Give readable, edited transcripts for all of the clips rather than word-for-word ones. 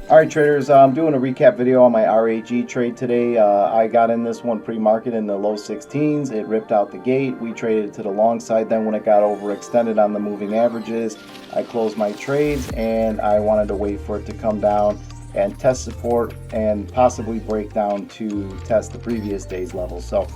Alright traders, I'm doing a recap video on my RHE trade today. I got in this one pre-market in the low 16s. It ripped out the gate. We traded to the long side. Then when it got overextended on the moving averages, I closed my trades and I wanted to wait for it to come down and test support and possibly break down to test the previous day's level. So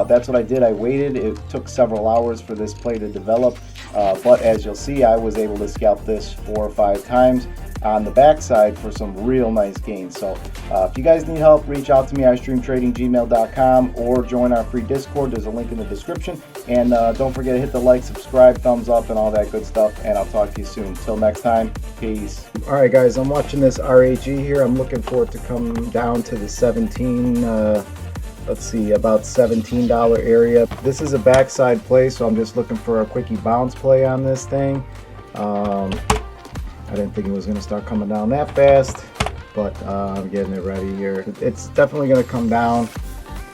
that's what I did. I waited. It took several hours for this play to develop, but as you'll see, I was able to scalp this 4 or 5 times on the backside for some real nice gains. So if you guys need help, reach out to me, istreamtradinggmail.com, or join our free Discord. There's a link in the description. And don't forget to hit the like, subscribe, thumbs up, and all that good stuff. And I'll talk to you soon. Till next time, peace. All right, guys, I'm watching this RHE here. I'm looking for it to come down to the 17, let's see, about $17 area. This is a backside play, so I'm just looking for a quickie bounce play on this thing. I didn't think it was going to start coming down that fast, but I'm getting it ready here. It's definitely going to come down.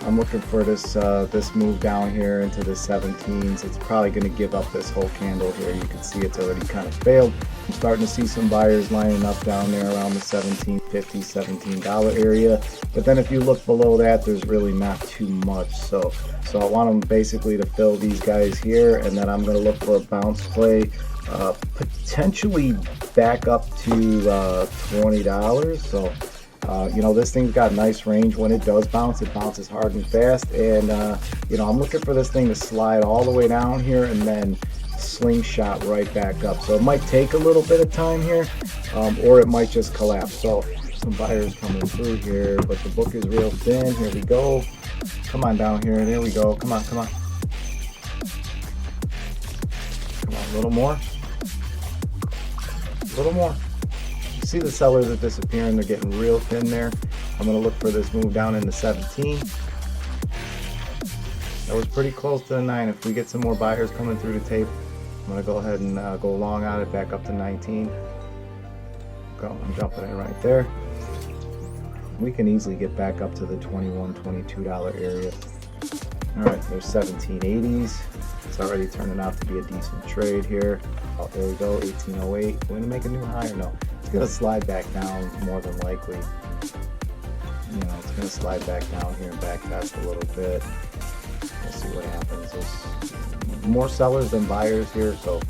I'm looking for this this move down here into the 17s. It's probably going to give up this whole candle here. You can see it's already kind of failed. I'm starting to see some buyers lining up down there around the $17.50, $17 area. But then if you look below that, there's really not too much. So I want them basically to fill these guys here, and then I'm going to look for a bounce play. Potentially back up to $20. So you know, this thing's got nice range. When it does bounce, it bounces hard and fast. And you know, I'm looking for this thing to slide all the way down here and then slingshot right back up. So it might take a little bit of time here, or it might just collapse. So some buyers coming through here, but the book is real thin. Here we go. Come on down here. There we go. Come on, come on. Come on, a little more. A little more. You see the sellers are disappearing. They're getting real thin there. I'm going to look for this move down into 17. That was pretty close to the 9. If we get some more buyers coming through the tape, I'm going to go ahead and go long on it back up to 19. Go. I'm jumping in right there. We can easily get back up to the $21, $22 area. All right, there's 1780s. It's already turning out to be a decent trade here. Oh, there we go, 1808. We're going to make a new high or no? It's going to slide back down more than likely. You know, it's going to slide back down here and back test a little bit. We'll see what happens. There's more sellers than buyers here, so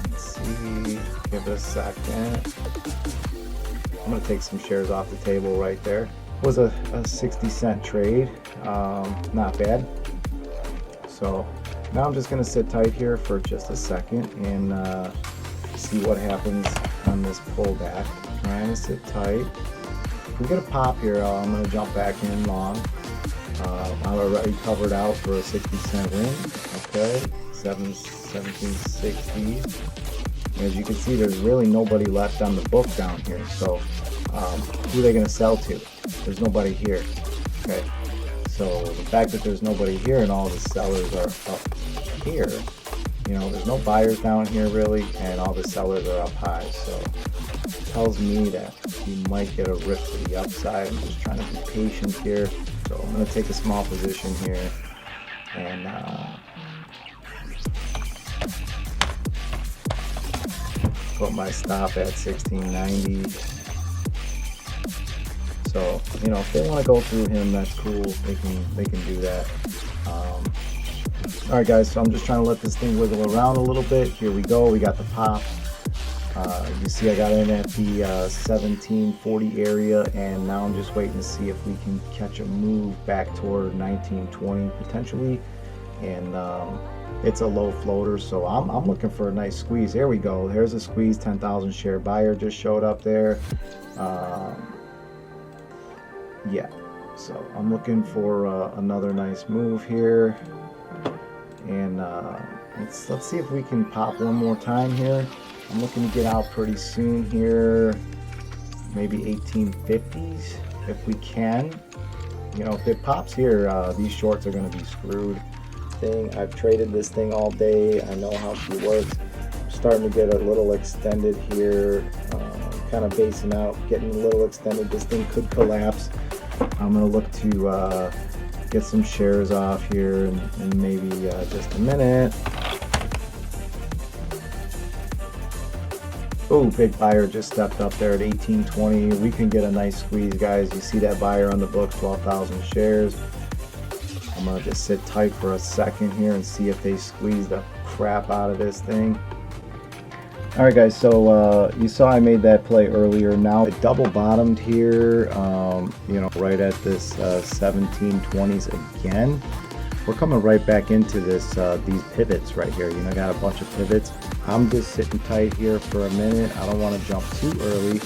let's see. Give it a second. I'm going to take some shares off the table right there. It was a 60-cent trade. Not bad. So now I'm just going to sit tight here for just a second and see what happens on this pullback. Trying to sit tight. If we get a pop here, I'm going to jump back in long. I'm already covered out for a 60-cent win. Okay, 1760. As you can see, there's really nobody left on the book down here. So who are they going to sell to? There's nobody here. Okay. So the fact that there's nobody here and all the sellers are up here, you know, there's no buyers down here really, and all the sellers are up high. So it tells me that you might get a rip to the upside. I'm just trying to be patient here. So I'm going to take a small position here and put my stop at 1690. So, you know, if they want to go through him, that's cool. They can do that. All right, guys. So I'm just trying to let this thing wiggle around a little bit. Here we go. We got the pop. You see, I got in at the 1740 area, and now I'm just waiting to see if we can catch a move back toward 1920 potentially. And it's a low floater, so I'm looking for a nice squeeze. There we go. There's a squeeze. 10,000 share buyer just showed up there. Yeah, so I'm looking for another nice move here, and let's see if we can pop one more time here. I'm looking to get out pretty soon here, maybe 1850s if we can. You know, if it pops here, these shorts are going to be screwed. I've traded this thing all day. I know how she works. I'm starting to get a little extended here, kind of basing out, getting a little extended. This thing could collapse. I'm going to look to get some shares off here in maybe just a minute. Oh, big buyer just stepped up there at 18.20. We can get a nice squeeze, guys. You see that buyer on the book, 12,000 shares. I'm gonna just sit tight for a second here and see if they squeeze the crap out of this thing. All right, guys, so you saw I made that play earlier. Now it double bottomed here, you know, right at this 1720s again. We're coming right back into this these pivots right here. You know, I got a bunch of pivots. I'm just sitting tight here for a minute. I don't want to jump too early.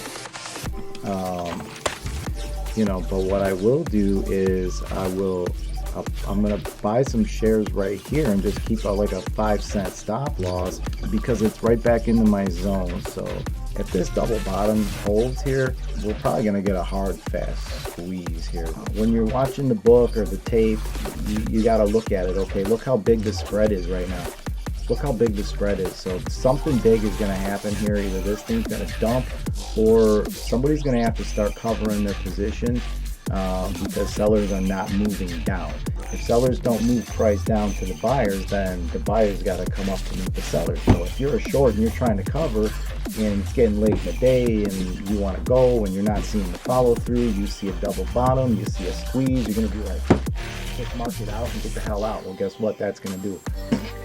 You know, but what I will do is I'm gonna buy some shares right here and just keep like a 5-cent stop loss because it's right back into my zone. So if this double bottom holds here, we're probably gonna get a hard, fast squeeze here. When you're watching the book or the tape, you gotta look at it. Okay, look how big the spread is right now. Look how big the spread is. So something big is gonna happen here. Either this thing's gonna dump or somebody's gonna have to start covering their position. Because sellers are not moving down. If sellers don't move price down to the buyers, then the buyers got to come up to meet the sellers. So if you're a short and you're trying to cover and it's getting late in the day and you want to go and you're not seeing the follow through, you see a double bottom, you see a squeeze, you're going to be like, just mark it out and get the hell out. Well, guess what that's going to do?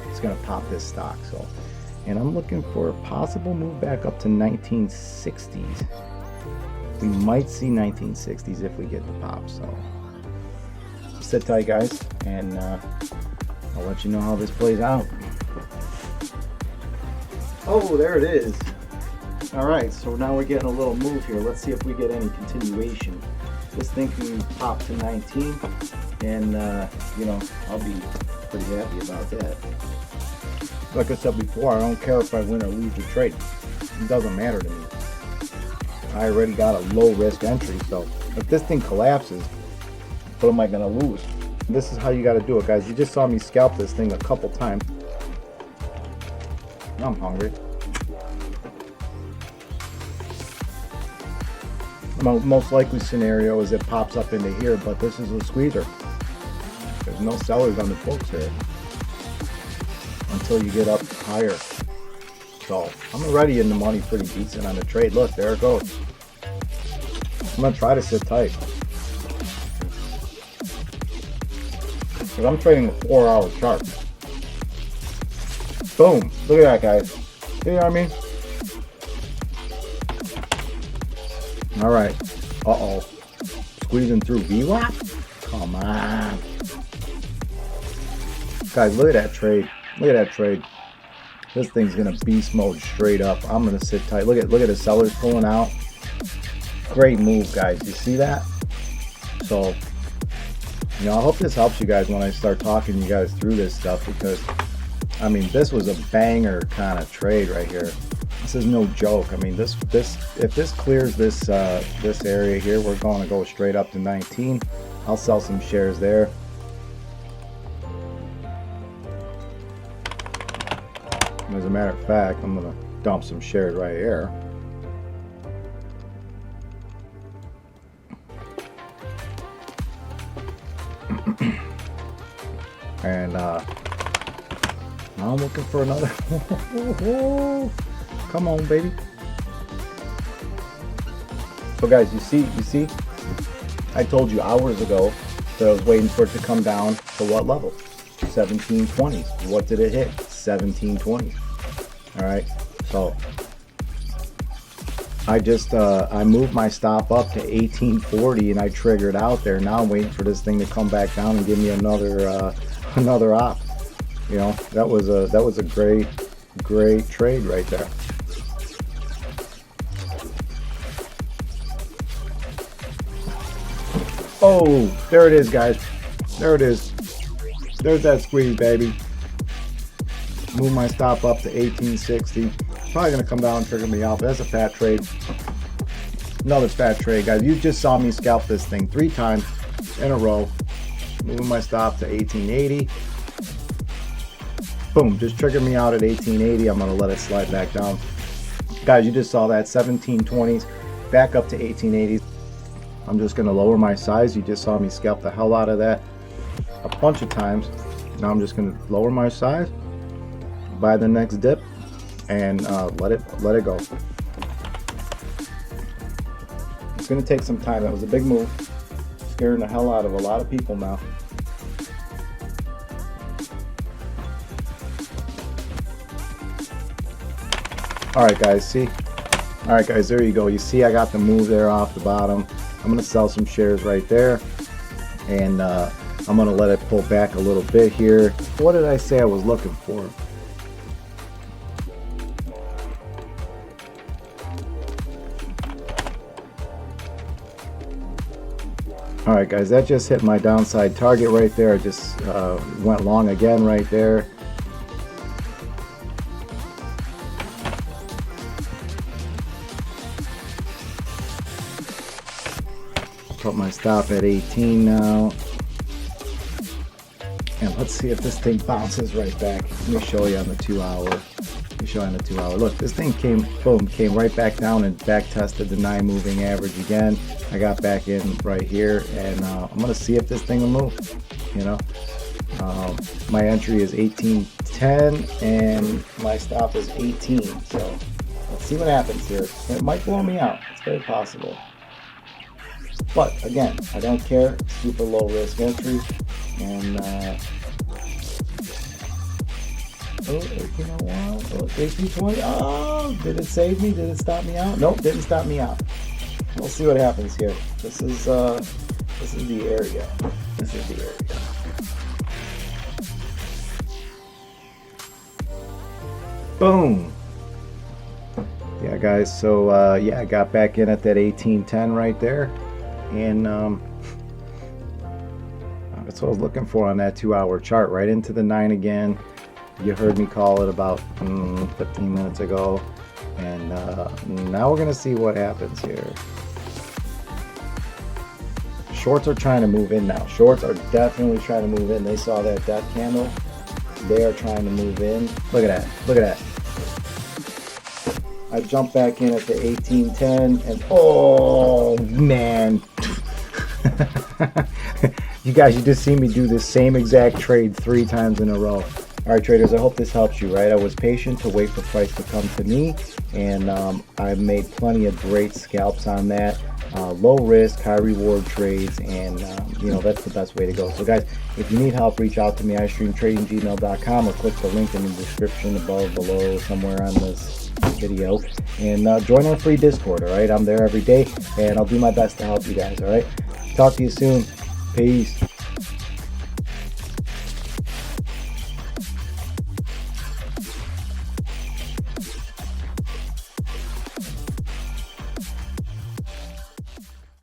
It's going to pop this stock. So, and I'm looking for a possible move back up to 1960s. We might see 1960s if we get the pop. So sit tight, guys, and I'll let you know how this plays out. Oh, there it is. All right, so now we're getting a little move here. Let's see if we get any continuation. This thing can pop to 19, and you know, I'll be pretty happy about that. Like I said before, I don't care if I win or lose the trade. It doesn't matter to me. I already got a low risk entry, so if this thing collapses, what am I gonna lose? This is how you gotta do it, guys. You just saw me scalp this thing a couple times. I'm hungry. Most likely scenario is it pops up into here, but this is a squeezer. There's no sellers on the books here until you get up higher. So I'm already in the money pretty decent on the trade. Look, there it goes. I'm gonna try to sit tight. Because I'm trading a 4-hour chart. Boom. Look at that, guys. You know what I mean? Alright. Uh-oh. Squeezing through VWAP? Come on. Guys, look at that trade. Look at that trade. This thing's gonna beast mode straight up. I'm gonna sit tight. Look at the sellers pulling out. Great move, guys. You see that? So, you know, I hope this helps you guys when I start talking you guys through this stuff, because I mean, this was a banger kind of trade right here. This is no joke. I mean, if this clears this this area here, we're going to go straight up to 19. I'll sell some shares there. As a matter of fact, I'm gonna dump some shares right here. And now I'm looking for another. Come on, baby. So guys, you see, I told you hours ago that I was waiting for it to come down to what level? 1720s. What did it hit? 1720s. All right, so I just I moved my stop up to 1840 and I triggered out there. Now I'm waiting for this thing to come back down and give me another another op. You know, that was a great trade right there. Oh, there it is, guys. There it is. There's that squeeze, baby. Move my stop up to 1860. Probably gonna come down and trigger me out, but that's a fat trade. Another fat trade, guys. You just saw me scalp this thing 3 times in a row. Moving my stop to 1880. Boom, just triggered me out at 1880. I'm gonna let it slide back down. Guys, you just saw that 1720s back up to 1880s. I'm just gonna lower my size. You just saw me scalp the hell out of that a bunch of times. Now I'm just gonna lower my size, buy the next dip, and let it go. going to take some time. That was a big move. Scaring the hell out of a lot of people now. Alright guys, see? Alright guys, there you go. You see I got the move there off the bottom. I'm going to sell some shares right there. And I'm going to let it pull back a little bit here. What did I say I was looking for? Alright guys, that just hit my downside target right there. I just went long again right there. Put my stop at 18 now. And let's see if this thing bounces right back. Let me show you on the 2 hour. Let me show you on the 2 hour. Look, this thing came, boom, came right back down and back tested the 9 moving average again. I got back in right here, and I'm gonna see if this thing will move. You know, my entry is 18.10 and my stop is 18. So let's see what happens here. It might blow me out. It's very possible. But again, I don't care. Super low risk entry, and oh, 1801, oh, 1820. Oh, did it save me? Did it stop me out? Nope, didn't stop me out. We'll see what happens here. This is the area. This is the area. Boom. Yeah, guys. So yeah, I got back in at that 1810 right there, and that's what I was looking for on that 2 hour chart. Right into the 9 again. You heard me call it about 15 minutes ago, and now we're gonna see what happens here. Shorts are trying to move in now. Shorts are definitely trying to move in. They saw that death candle. They are trying to move in. Look at that. Look at that. I jumped back in at the 1810, and oh man. You guys, you just seen me do this same exact trade 3 times in a row. Alright traders, I hope this helps you, right? I was patient to wait for price to come to me, and I've made plenty of great scalps on that. Low risk, high reward trades, and you know, that's the best way to go. So guys, if you need help, reach out to me, istreamtradinggmail.com, or click the link in the description above, below, somewhere on this video, and join our free Discord. Alright, I'm there every day, and I'll do my best to help you guys. Alright, talk to you soon. Peace.